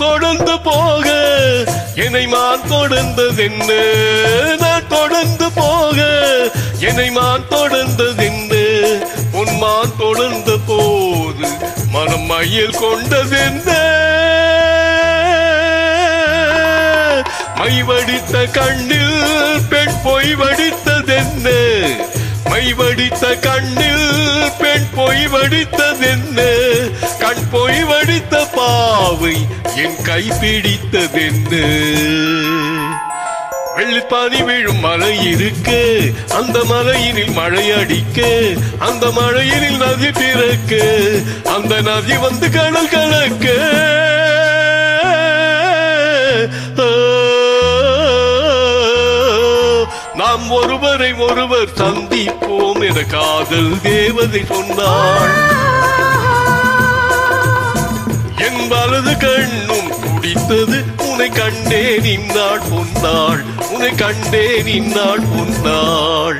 தொடர்ந்து போக என்னை மான் தொடர்ந்ததென்ன நான் தொடர்ந்து போக என்னை மான் தொடர்ந்ததென்ன உன்மான் தொடர்ந்த போது மனம் மையல் கொண்டதென்ன மை வடித்த கண்ணில் பெண் பொய் வடித்ததென்ன மை வடித்த கண்ணில் பெண் பொய் வடித்ததென்ன கண் பொய் வடித்த பாவை என் கை பிடித்ததென்ன வெள்ளிப்பாதி விழும் மலை இருக்கு அந்த மலையினில் மழை அடிக்க அந்த மழையினில் நதி பிறக்க அந்த நதி வந்து கடல் கலக்க நாம் ஒருவரை ஒருவர் சந்திப்போம் என காதல் தேவதை சொன்னாள் என் வலது கண்ணும் துடித்தது உன்னை கண்டேன் இந்நாள் பொன்னாள் உன்னை கண்டேன் இந்நாள் பொன்னாள்